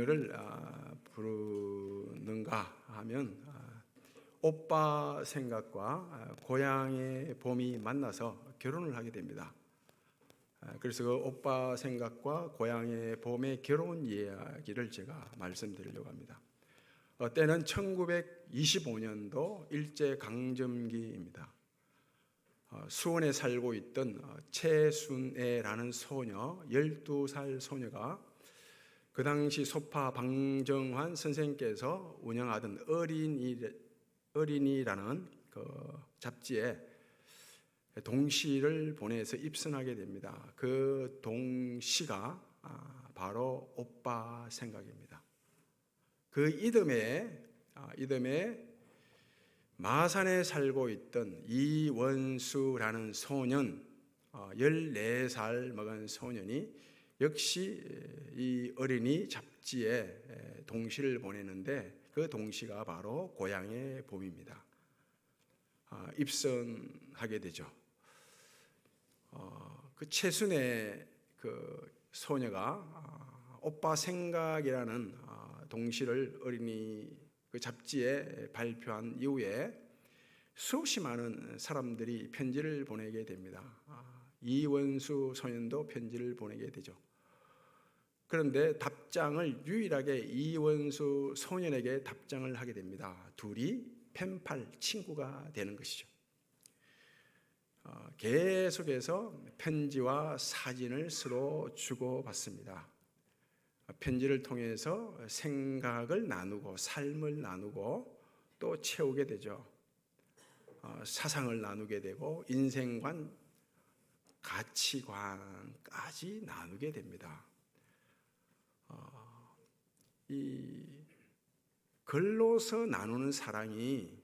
노래를 부르는가 하면 오빠 생각과 고향의 봄이 만나서 결혼을 하게 됩니다. 그래서 그 오빠 생각과 고향의 봄의 결혼 이야기를 제가 말씀드리려고 합니다. 때는 1925년도 일제강점기입니다. 수원에 살고 있던 최순애라는 소녀, 12살 소녀가 그 당시 소파 방정환 선생님께서 운영하던 어린이라는 그 잡지에 동시를 보내서 입선하게 됩니다. 그 동시가 바로 오빠 생각입니다. 그 이듬해 마산에 살고 있던 이원수라는 소년, 14살 먹은 소년이 역시 이 어린이 잡지에 동시를 보내는데 그 동시가 바로 고향의 봄입니다. 입선하게 되죠. 그 최순애 그 소녀가 오빠 생각이라는 동시를 어린이 그 잡지에 발표한 이후에 수없이 많은 사람들이 편지를 보내게 됩니다. 이원수 소년도 편지를 보내게 되죠. 그런데 답장을 유일하게 이원수 소년에게 답장을 하게 됩니다. 둘이 펜팔 친구가 되는 것이죠. 계속해서 편지와 사진을 서로 주고받습니다. 편지를 통해서 생각을 나누고 삶을 나누고 또 채우게 되죠. 사상을 나누게 되고 인생관, 가치관까지 나누게 됩니다. 이 글로서 나누는 사랑이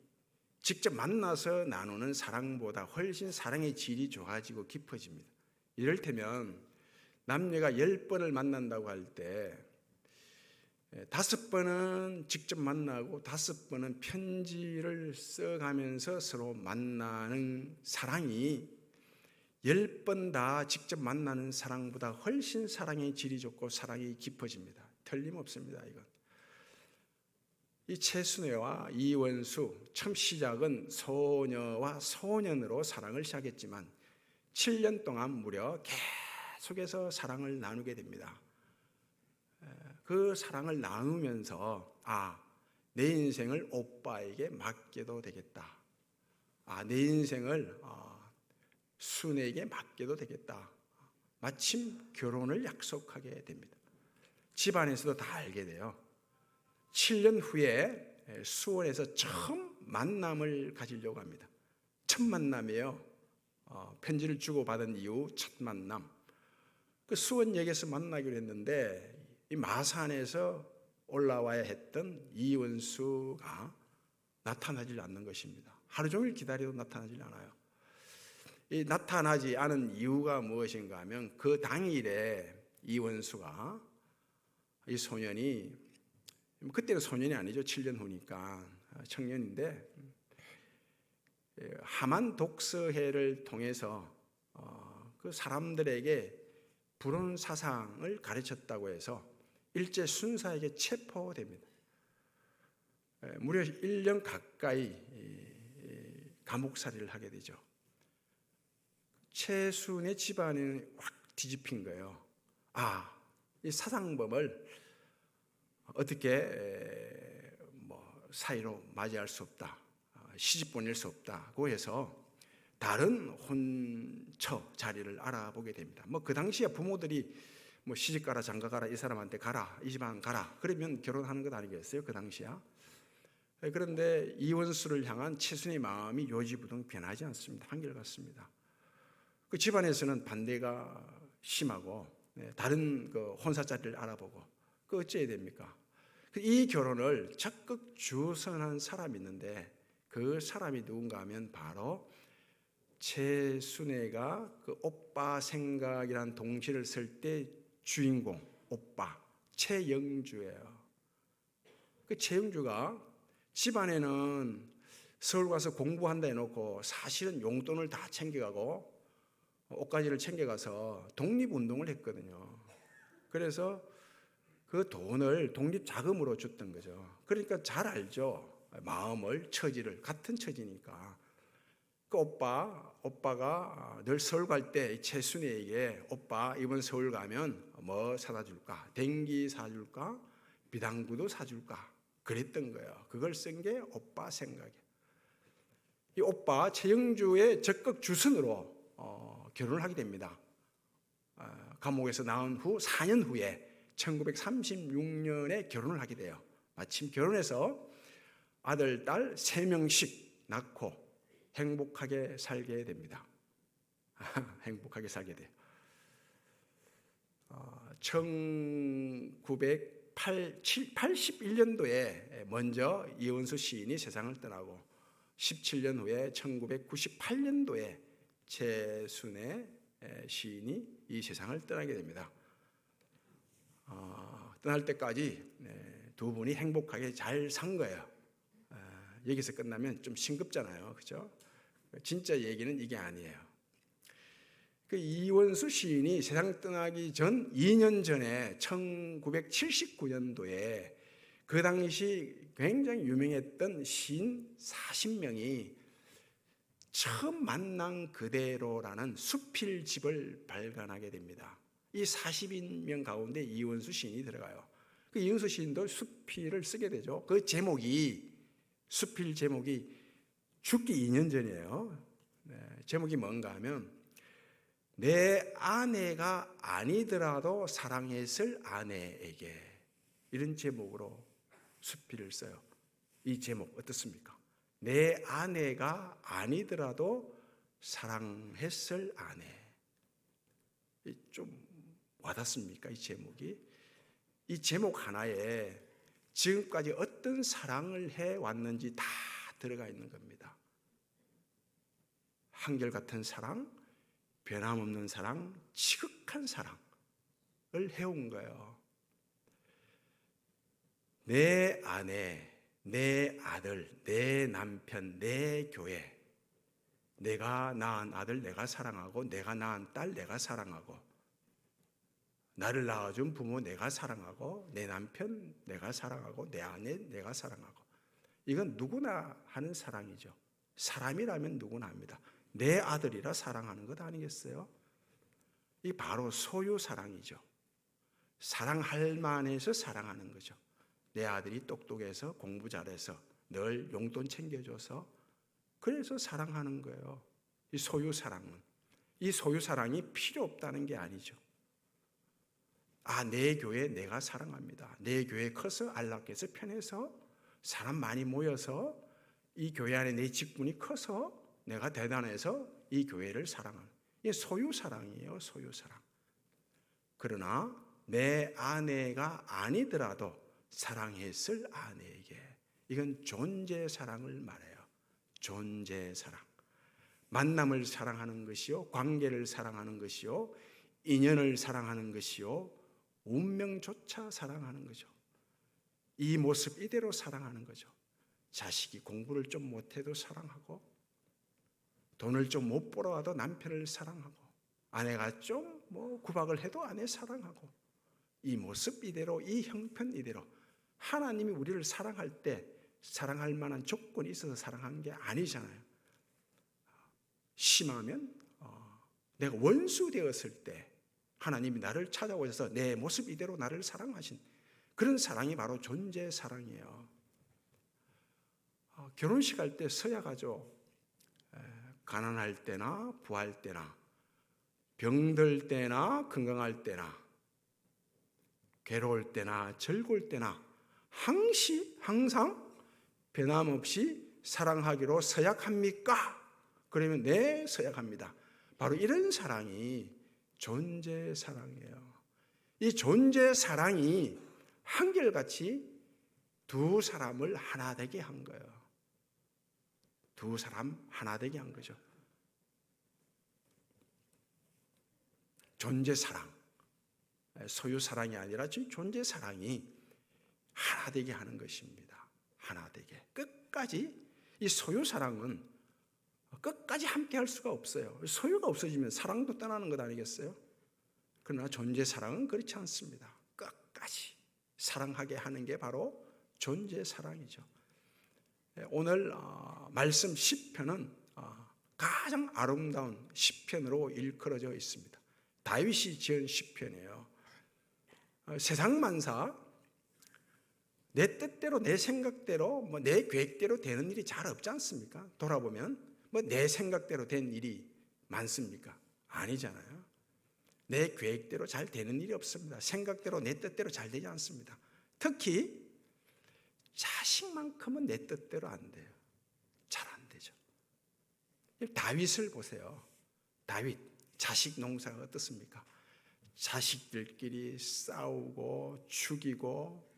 직접 만나서 나누는 사랑보다 훨씬 사랑의 질이 좋아지고 깊어집니다. 이를테면 남녀가 10번을 만난다고 할 때 5번은 직접 만나고 5번은 편지를 써가면서 서로 만나는 사랑이 10번 다 직접 만나는 사랑보다 훨씬 사랑의 질이 좋고 사랑이 깊어집니다. 틀림없습니다. 이건. 이 최순애와 이원수 처음 시작은 소녀와 소년으로 사랑을 시작했지만 7년 동안 무려 계속해서 사랑을 나누게 됩니다. 그 사랑을 나누면서 내 인생을 오빠에게 맡겨도 되겠다. 내 인생을 순애에게 맡겨도 되겠다. 마침 결혼을 약속하게 됩니다. 집안에서도 다 알게 돼요. 7년 후에 수원에서 처음 만남을 가지려고 합니다. 첫 만남이에요. 편지를 주고받은 이후 첫 만남. 그 수원역에서 만나기로 했는데 이 마산에서 올라와야 했던 이원수가 나타나질 않는 것입니다. 하루 종일 기다려도 나타나질 않아요. 이 나타나지 않은 이유가 무엇인가 하면 그 당일에 이원수가 이 소년이 그때는 소년이 아니죠. 7년 후니까 청년인데 하만 독서회를 통해서 그 사람들에게 불온 사상을 가르쳤다고 해서 일제 순사에게 체포됩니다. 무려 1년 가까이 감옥살이를 하게 되죠. 최순의 집안이 확 뒤집힌 거예요. 이 사상범을 어떻게 사이로 맞이할 수 없다, 시집 보낼 수 없다고 해서 다른 혼처 자리를 알아보게 됩니다. 그 당시에 부모들이 시집 가라, 장가 가라, 이 사람한테 가라, 이 집안 가라, 그러면 결혼하는 것 아니겠어요? 그 당시야. 그런데 이원수를 향한 최순의 마음이 요지부동 변하지 않습니다. 한결같습니다. 그 집안에서는 반대가 심하고 다른 그 혼사 자리를 알아보고 어찌해야 됩니까? 이 결혼을 적극 주선한 사람이 있는데 그 사람이 누군가 하면 바로 최순애가 그 오빠 생각이라는 동시를 쓸 때 주인공 오빠 최영주예요. 그 최영주가 집안에는 서울 가서 공부한다 해놓고 사실은 용돈을 다 챙겨가고 옷가지를 챙겨가서 독립운동을 했거든요. 그래서 그 돈을 독립 자금으로 줬던 거죠. 그러니까 잘 알죠. 마음을, 처지를, 같은 처지니까. 그 오빠가 늘 서울 갈 때 채순이에게 오빠 이번 서울 가면 뭐 사다 줄까? 댕기 사줄까? 비당구도 사줄까? 그랬던 거예요. 그걸 쓴 게 오빠 생각이에요. 이 오빠 최영주의 적극 주선으로 결혼을 하게 됩니다. 감옥에서 나온 후 4년 후에 1936년에 결혼을 하게 돼요. 마침 결혼해서 아들, 딸 3명씩 낳고 행복하게 살게 됩니다. 행복하게 살게 돼요. 1981년도에 먼저 이원수 시인이 세상을 떠나고 17년 후에 1998년도에 최순애 시인이 이 세상을 떠나게 됩니다. 떠날 때까지 두 분이 행복하게 잘 산 거예요. 여기서 끝나면 좀 싱겁잖아요. 그렇죠? 진짜 얘기는 이게 아니에요. 그 이원수 시인이 세상 떠나기 전 2년 전에 1979년도에 그 당시 굉장히 유명했던 시인 40명이 처음 만난 그대로라는 수필집을 발간하게 됩니다. 이 40명 가운데 이원수 시인이 들어가요. 그 이원수 시인도 수필을 쓰게 되죠. 그 제목이 수필 제목이 죽기 2년 전이에요. 제목이 뭔가 하면 내 아내가 아니더라도 사랑했을 아내에게, 이런 제목으로 수필을 써요. 이 제목 어떻습니까? 내 아내가 아니더라도 사랑했을 아내. 좀 와닿습니까? 이 제목이. 이 제목 하나에 지금까지 어떤 사랑을 해왔는지 다 들어가 있는 겁니다. 한결같은 사랑, 변함없는 사랑, 지극한 사랑을 해온 거예요. 내 아내, 내 아들, 내 남편, 내 교회, 내가 낳은 아들 내가 사랑하고, 내가 낳은 딸 내가 사랑하고, 나를 낳아준 부모 내가 사랑하고, 내 남편 내가 사랑하고, 내 아내 내가 사랑하고. 이건 누구나 하는 사랑이죠. 사람이라면 누구나 합니다. 내 아들이라 사랑하는 것 아니겠어요? 이 바로 소유 사랑이죠. 사랑할 만해서 사랑하는 거죠. 내 아들이 똑똑해서 공부 잘해서 늘 용돈 챙겨줘서 그래서 사랑하는 거예요. 이 소유 사랑은. 이 소유 사랑이 필요 없다는 게 아니죠. 내 교회 내가 사랑합니다. 내 교회 커서 안락해서 편해서 사람 많이 모여서 이 교회 안에 내 직분이 커서 내가 대단해서 이 교회를 사랑하는, 이게 소유 사랑이에요. 소유 사랑. 그러나 내 아내가 아니더라도 사랑했을 아내에게, 이건 존재 사랑을 말해요. 존재 사랑. 만남을 사랑하는 것이요, 관계를 사랑하는 것이요, 인연을 사랑하는 것이요, 운명조차 사랑하는 거죠. 이 모습 이대로 사랑하는 거죠. 자식이 공부를 좀 못해도 사랑하고, 돈을 좀 못 벌어와도 남편을 사랑하고, 아내가 좀 구박을 해도 아내 사랑하고, 이 모습 이대로, 이 형편 이대로 하나님이 우리를 사랑할 때 사랑할 만한 조건이 있어서 사랑한 게 아니잖아요. 심하면 내가 원수 되었을 때 하나님이 나를 찾아오셔서 내 모습 이대로 나를 사랑하신 그런 사랑이 바로 존재 사랑이에요. 결혼식 할 때 서야가죠. 가난할 때나 부할 때나, 병들 때나 건강할 때나, 괴로울 때나 즐거울 때나 항상 변함없이 사랑하기로 서약합니까? 그러면 네, 서약합니다. 바로 이런 사랑이 존재 사랑이에요. 이 존재 사랑이 한결같이 두 사람을 하나 되게 한 거예요. 두 사람 하나 되게 한 거죠. 존재 사랑, 소유 사랑이 아니라 존재 사랑이 하나 되게 하는 것입니다. 하나 되게. 끝까지 이 소유 사랑은 끝까지 함께 할 수가 없어요. 소유가 없어지면 사랑도 떠나는 것 아니겠어요? 그러나 존재 사랑은 그렇지 않습니다. 끝까지. 사랑하게 하는 게 바로 존재 사랑이죠. 오늘 말씀 시편은 가장 아름다운 시편으로 일컬어져 있습니다. 다윗이 지은 시편이에요. 세상 만사 내 뜻대로 내 생각대로 내 계획대로 되는 일이 잘 없지 않습니까? 돌아보면 내 생각대로 된 일이 많습니까? 아니잖아요. 내 계획대로 잘 되는 일이 없습니다. 생각대로 내 뜻대로 잘 되지 않습니다. 특히 자식만큼은 내 뜻대로 안 돼요. 잘 안 되죠. 다윗을 보세요. 다윗 자식 농사가 어떻습니까? 자식들끼리 싸우고 죽이고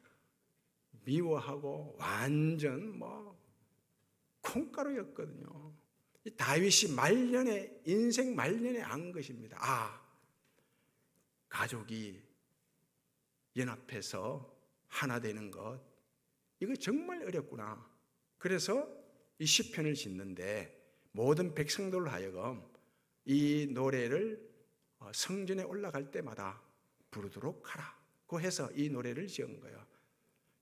미워하고 완전 콩가루였거든요. 이 다윗이 인생 말년에 안 것입니다. 가족이 연합해서 하나 되는 것, 이거 정말 어렵구나. 그래서 이 시편을 짓는데 모든 백성들로 하여금 이 노래를 성전에 올라갈 때마다 부르도록 하라고 해서 이 노래를 지은 거예요.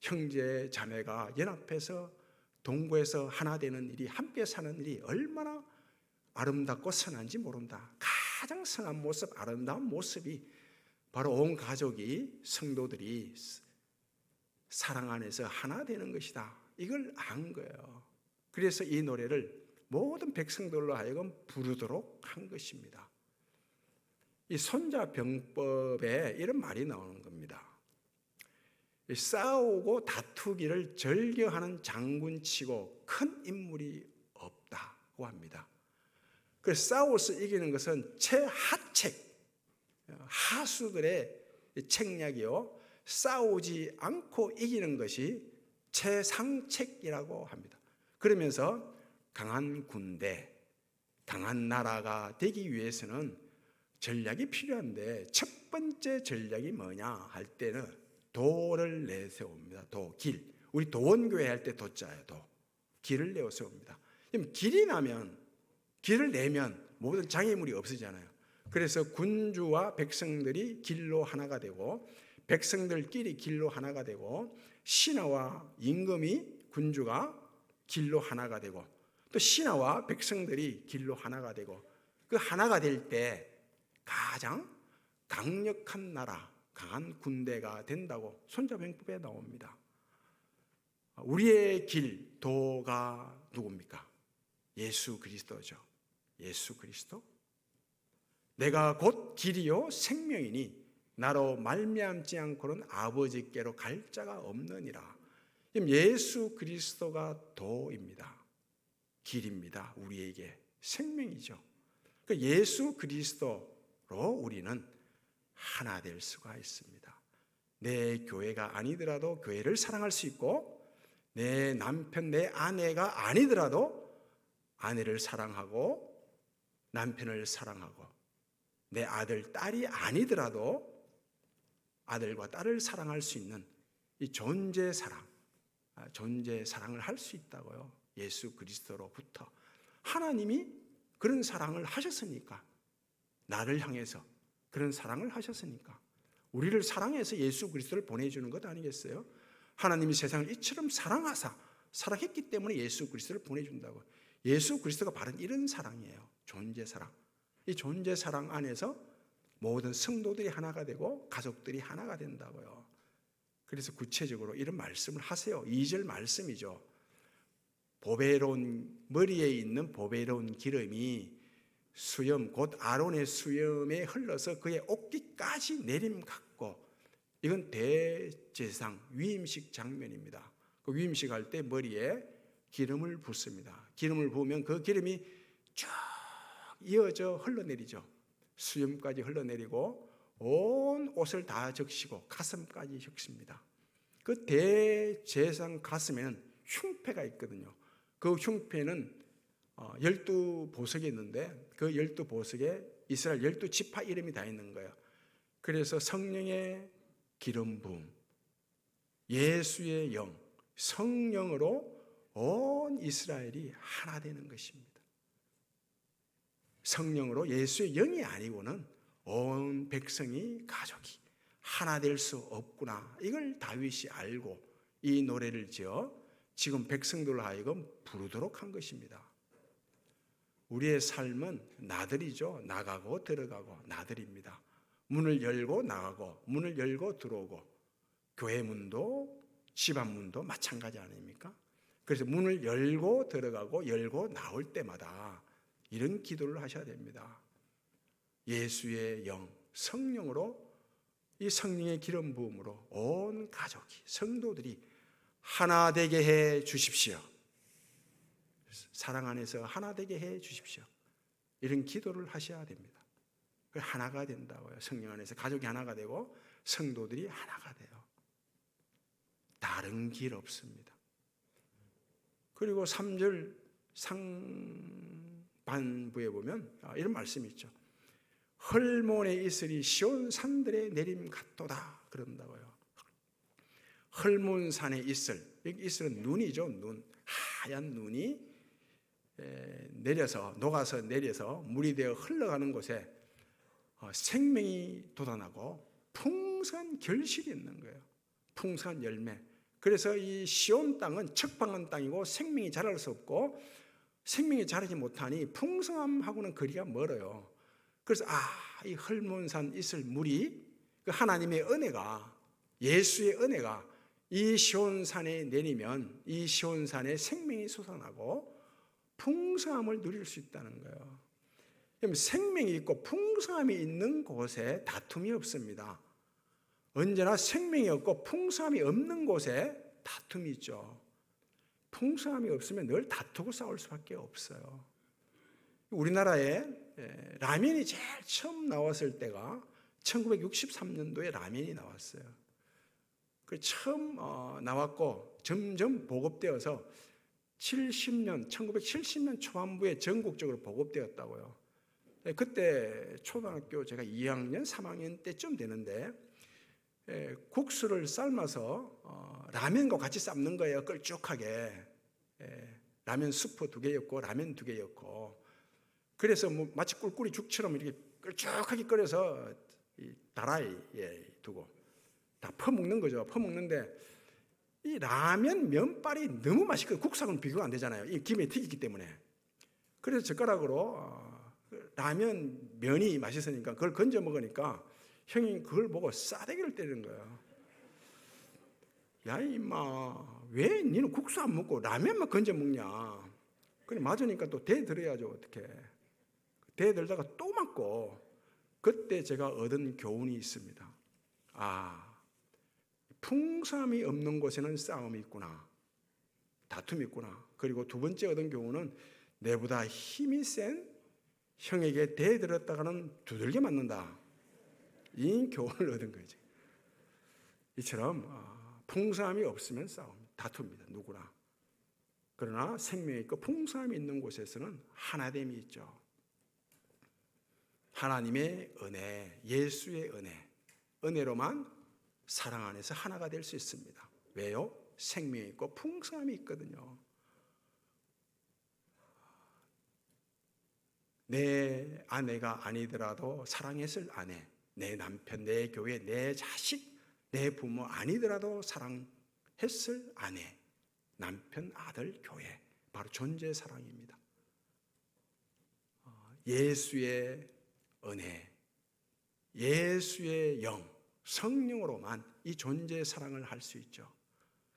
형제 자매가 연합해서 동거해서 하나 되는 일이, 함께 사는 일이 얼마나 아름답고 선한지 모른다. 가장 선한 모습, 아름다운 모습이 바로 온 가족이, 성도들이 사랑 안에서 하나 되는 것이다. 이걸 안 거예요. 그래서 이 노래를 모든 백성들로 하여금 부르도록 한 것입니다. 이 손자병법에 이런 말이 나오는 겁니다. 싸우고 다투기를 절겨하는 장군치고 큰 인물이 없다고 합니다. 그래서 싸워서 이기는 것은 최하책, 하수들의 책략이요, 싸우지 않고 이기는 것이 최상책이라고 합니다. 그러면서 강한 군대, 강한 나라가 되기 위해서는 전략이 필요한데 첫 번째 전략이 뭐냐 할 때는 도를 내세웁니다. 길. 우리 도원교회 할 때 도자예요. 길을 내세웁니다. 길을 내면 모든 장애물이 없어지잖아요. 그래서 군주와 백성들이 길로 하나가 되고, 백성들끼리 길로 하나가 되고, 신하와 임금이, 군주가 길로 하나가 되고, 또 신하와 백성들이 길로 하나가 되고, 그 하나가 될 때 가장 강력한 나라, 강한 군대가 된다고 손자병법에 나옵니다. 우리의 길, 도가 누굽니까? 예수 그리스도죠. 예수 그리스도. 내가 곧 길이요 생명이니 나로 말미암지 않고는 아버지께로 갈 자가 없느니라. 예수 그리스도가 도입니다. 길입니다. 우리에게 생명이죠. 예수 그리스도로 우리는 하나 될 수가 있습니다. 내 교회가 아니더라도 교회를 사랑할 수 있고, 내 남편, 내 아내가 아니더라도 아내를 사랑하고 남편을 사랑하고, 내 아들, 딸이 아니더라도 아들과 딸을 사랑할 수 있는 이 존재 사랑을 할 수 있다고요. 예수 그리스도로부터. 하나님이 그런 사랑을 하셨으니까, 나를 향해서 그런 사랑을 하셨으니까 우리를 사랑해서 예수 그리스도를 보내주는 것 아니겠어요? 하나님이 세상을 이처럼 사랑했기 때문에 예수 그리스도를 보내준다고. 예수 그리스도가 바로 이런 사랑이에요. 존재 사랑. 이 존재 사랑 안에서 모든 성도들이 하나가 되고 가족들이 하나가 된다고요. 그래서 구체적으로 이런 말씀을 하세요. 2절 말씀이죠. 머리에 있는 보배로운 기름이 수염, 곧 아론의 수염에 흘러서 그의 옷깃까지 내림 같고, 이건 대제사장 위임식 장면입니다. 그 위임식 할 때 머리에 기름을 붓습니다. 기름을 부으면 그 기름이 쭉 이어져 흘러내리죠. 수염까지 흘러내리고 온 옷을 다 적시고 가슴까지 적십니다. 그 대제사장 가슴에는 흉패가 있거든요. 그 흉패는 12보석이 있는데 그 12보석에 이스라엘 12지파 이름이 다 있는 거예요. 그래서 성령의 기름 부음, 예수의 영, 성령으로 온 이스라엘이 하나 되는 것입니다. 성령으로 예수의 영이 아니고는 온 백성이, 가족이 하나 될 수 없구나. 이걸 다윗이 알고 이 노래를 지어 지금 백성들로 하여금 부르도록 한 것입니다. 우리의 삶은 나들이죠. 나가고 들어가고 나들입니다. 문을 열고 나가고 문을 열고 들어오고 교회 문도 집안 문도 마찬가지 아닙니까? 그래서 문을 열고 들어가고 열고 나올 때마다 이런 기도를 하셔야 됩니다. 예수의 영, 성령으로 이 성령의 기름 부음으로 온 가족이 성도들이 하나 되게 해 주십시오. 사랑 안에서 하나 되게 해 주십시오. 이런 기도를 하셔야 됩니다. 하나가 된다고요. 성령 안에서 가족이 하나가 되고 성도들이 하나가 돼요. 다른 길 없습니다. 그리고 3절 상반부에 보면 이런 말씀이 있죠. 헐몬의 이슬이 시온 산들의 내림 같도다 그런다고요. 헐몬산의 이슬, 여기 이슬은 눈이죠. 눈, 하얀 눈이 내려서 녹아서 내려서 물이 되어 흘러가는 곳에 생명이 돋아나고 풍성한 결실이 있는 거예요. 풍성한 열매. 그래서 이 시온 땅은 척박한 땅이고 생명이 자랄 수 없고 생명이 자라지 못하니 풍성함하고는 거리가 멀어요. 그래서 이 헐몬산 이슬 물이 그 하나님의 은혜가 예수의 은혜가 이 시온산에 내리면 이 시온산에 생명이 솟아나고 풍성함을 누릴 수 있다는 거예요. 그럼 생명이 있고 풍성함이 있는 곳에 다툼이 없습니다. 언제나 생명이 없고 풍성함이 없는 곳에 다툼이 있죠. 풍성함이 없으면 늘 다투고 싸울 수밖에 없어요. 우리나라에 라면이 제일 처음 나왔을 때가 1963년도에 라면이 나왔어요. 그 처음 나왔고 점점 보급되어서 1970년 초반부에 전국적으로 보급되었다고요. 그때 초등학교 제가 2학년, 3학년 때쯤 되는데 국수를 삶아서 라면과 같이 삶는 거예요. 걸쭉하게. 라면 스프 2개였고 라면 2개였고 그래서 마치 꿀꿀이 죽처럼 이렇게 걸쭉하게 끓여서 다라이에 두고 다 퍼먹는 거죠. 퍼먹는데 이 라면 면발이 너무 맛있고 국수하고는 비교가 안 되잖아요. 이 김에 튀기기 때문에. 그래서 젓가락으로 라면 면이 맛있으니까 그걸 건져 먹으니까 형이 그걸 보고 싸대기를 때리는 거예요. 야 임마 왜 니는 국수 안 먹고 라면만 건져 먹냐. 그래 맞으니까 또 대 들어야죠. 어떻게. 대 들다가 또 맞고 그때 제가 얻은 교훈이 있습니다. 풍성함이 없는 곳에는 싸움이 있구나. 다툼이 있구나. 그리고 두 번째 얻은 교훈은 내보다 힘이 센 형에게 대들었다가는 두들겨 맞는다. 이 교훈을 얻은 거지. 이처럼 풍성함이 없으면 싸움, 다툽니다. 누구나. 그러나 생명이 있고 풍성함이 있는 곳에서는 하나됨이 있죠. 하나님의 은혜, 예수의 은혜로만 사랑 안에서 하나가 될 수 있습니다. 왜요? 생명이 있고 풍성함이 있거든요. 내 아내가 아니더라도 사랑했을 아내, 내 남편, 내 교회, 내 자식, 내 부모 아니더라도 사랑했을 아내, 남편, 아들, 교회. 바로 존재 사랑입니다. 예수의 은혜, 예수의 영, 성령으로만 이 존재 사랑을 할 수 있죠.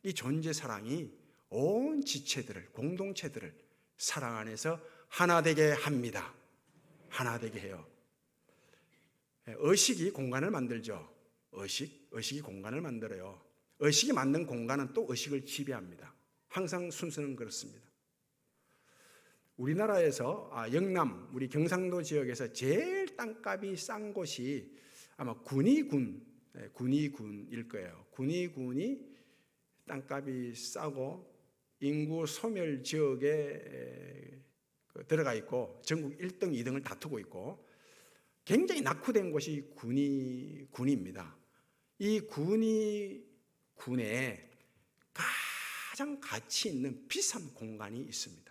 이 존재 사랑이 온 지체들을, 공동체들을 사랑 안에서 하나 되게 합니다. 하나 되게 해요. 의식이 공간을 만들죠. 의식이 공간을 만들어요. 의식이 만든 공간은 또 의식을 지배합니다. 항상 순서는 그렇습니다. 우리나라에서 영남, 우리 경상도 지역에서 제일 땅값이 싼 곳이 아마 군위군일 거예요. 군위군이 땅값이 싸고 인구 소멸 지역에 들어가 있고 전국 1등, 2등을 다투고 있고 굉장히 낙후된 곳이 군위군입니다. 이 군위군에 가장 가치 있는 비싼 공간이 있습니다.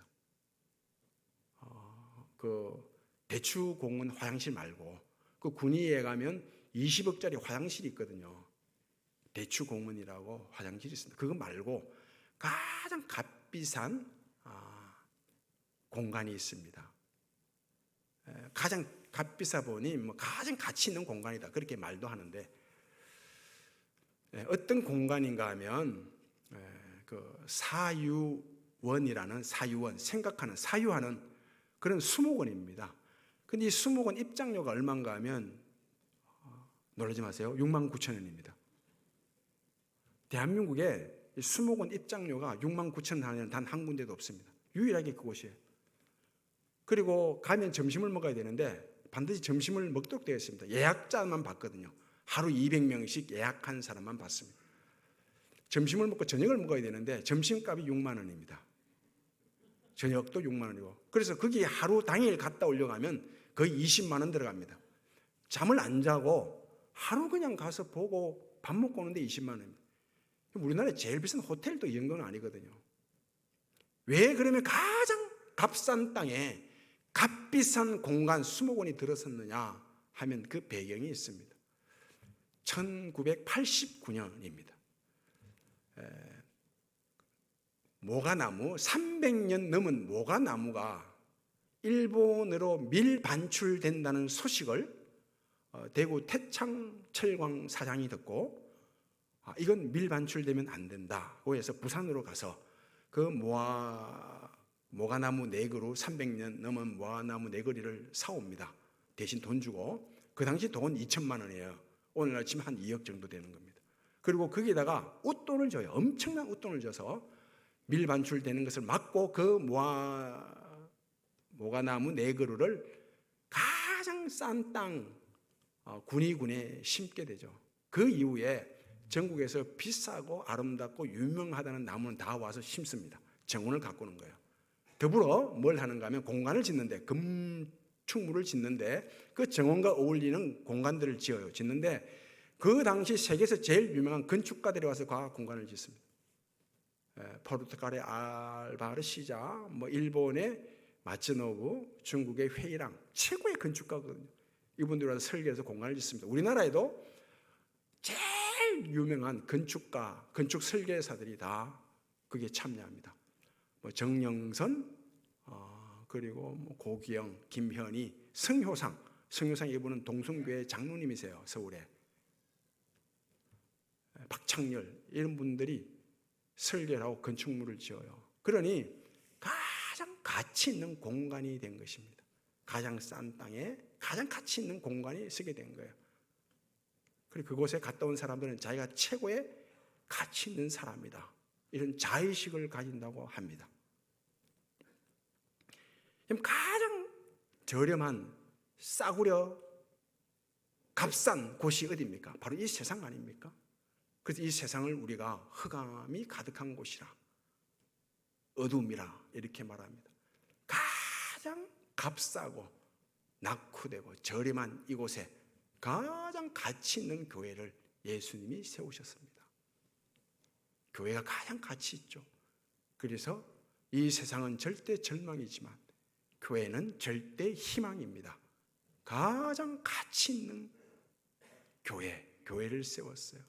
그 대추공원 화장실 말고 그 군위에 가면 20억짜리 화장실이 있거든요. 대추공원이라고 화장실이 있습니다. 그거 말고 가장 값비싼 공간이 있습니다. 가장 값비싸 보니 뭐 가장 가치 있는 공간이다 그렇게 말도 하는데, 어떤 공간인가 하면 그 사유원이라는, 사유원, 생각하는, 사유하는 그런 수목원입니다. 근데 이 수목원 입장료가 얼마인가 하면 놀라지 마세요. 69,000원입니다. 대한민국에 수목원 입장료가 69,000원 하는 단 한 군데도 없습니다. 유일하게 그곳이에요. 그리고 가면 점심을 먹어야 되는데 반드시 점심을 먹도록 되어 있습니다. 예약자만 받거든요. 하루 200명씩 예약한 사람만 받습니다. 점심을 먹고 저녁을 먹어야 되는데 점심값이 6만 원입니다. 저녁도 6만 원이고. 그래서 거기 하루 당일 갔다 오려가면 거의 20만 원 들어갑니다. 잠을 안 자고 하루 그냥 가서 보고 밥 먹고 오는데 20만 원입니다. 우리나라에 제일 비싼 호텔도 이 정도는 아니거든요. 왜 그러면 가장 값싼 땅에 값비싼 공간 수목원이 들어섰느냐 하면 그 배경이 있습니다. 1989년입니다. 모가나무, 300년 넘은 모가나무가 일본으로 밀반출된다는 소식을 대구 태창철광 사장이 듣고 이건 밀반출되면 안 된다고 해서 부산으로 가서 그 모가나무 4그루, 300년 넘은 모가나무 4그루를 사옵니다. 대신 돈 주고. 그 당시 돈 2천만 원이에요. 오늘날 치면 한 2억 정도 되는 겁니다. 그리고 거기에다가 웃돈을 줘요. 엄청난 웃돈을 줘서 밀반출되는 것을 막고 그 모가나무 4그루를 가장 싼 땅 군위군에 심게 되죠. 그 이후에 전국에서 비싸고 아름답고 유명하다는 나무는 다 와서 심습니다. 정원을 가꾸는 거예요. 더불어 뭘 하는가 하면 공간을 짓는데, 건축물을 짓는데 그 정원과 어울리는 공간들을 짓는데 그 당시 세계에서 제일 유명한 건축가들이 와서 공간을 짓습니다. 포르투갈의 알바르시자, 일본의 마츠노부, 중국의 회이랑, 최고의 건축가거든요. 이분들이 와서 설계해서 공간을 짓습니다. 우리나라에도 제일 유명한 건축가, 건축 설계사들이 다 거기에 참여합니다. 정영선, 그리고 고기영, 김현희, 성효상 이분은 동성교회 장로님이세요. 서울에. 박창렬 이런 분들이 설계를 하고 건축물을 지어요. 그러니 가장 가치 있는 공간이 된 것입니다. 가장 싼 땅에 가장 가치 있는 공간이 쓰게 된 거예요. 그리고 그곳에 갔다 온 사람들은 자기가 최고의 가치 있는 사람이다, 이런 자의식을 가진다고 합니다. 가장 저렴한, 싸구려, 값싼 곳이 어디입니까? 바로 이 세상 아닙니까? 그래서 이 세상을 우리가 흑암이 가득한 곳이라, 어둠이라 이렇게 말합니다. 가장 값싸고 낙후되고 저렴한 이곳에 가장 가치 있는 교회를 예수님이 세우셨습니다. 교회가 가장 가치 있죠. 그래서 이 세상은 절대 절망이지만 교회는 절대 희망입니다. 가장 가치 있는 교회를 세웠어요.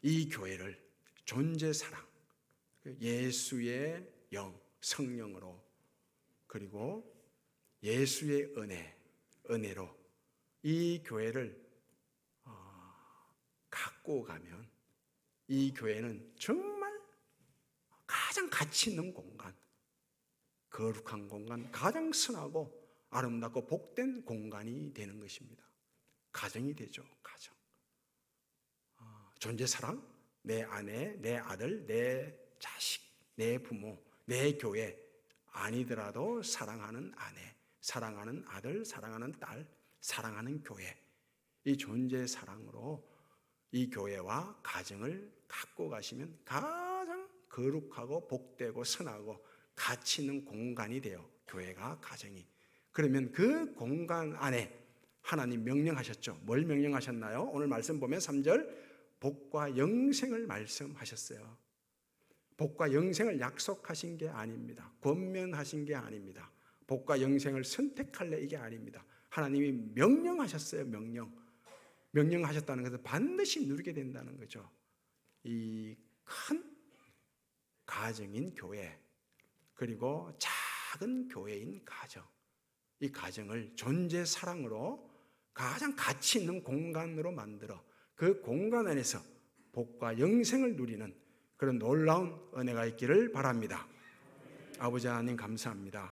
이 교회를 존재사랑, 예수의 영, 성령으로, 그리고 예수의 은혜로 이 교회를 갖고 가면 이 교회는 정말 가장 가치 있는 공간, 거룩한 공간, 가장 선하고 아름답고 복된 공간이 되는 것입니다. 가정이 되죠. 가정. 존재사랑, 내 아내, 내 아들, 내 자식, 내 부모, 내 교회 아니더라도 사랑하는 아내, 사랑하는 아들, 사랑하는 딸, 사랑하는 교회, 이 존재사랑으로 이 교회와 가정을 갖고 가시면 가장 거룩하고 복되고 선하고 가치 있는 공간이 돼요. 교회가, 가정이. 그러면 그 공간 안에 하나님 명령하셨죠. 뭘 명령하셨나요? 오늘 말씀 보면 3절 복과 영생을 말씀하셨어요. 복과 영생을 약속하신 게 아닙니다. 권면하신 게 아닙니다. 복과 영생을 선택할래 이게 아닙니다. 하나님이 명령하셨어요. 명령. 명령하셨다는 것을 반드시 누리게 된다는 거죠. 이 큰 가정인 교회, 그리고 작은 교회인 가정, 이 가정을 존재 사랑으로 가장 가치 있는 공간으로 만들어 그 공간 안에서 복과 영생을 누리는 그런 놀라운 은혜가 있기를 바랍니다. 아버지 하나님 감사합니다.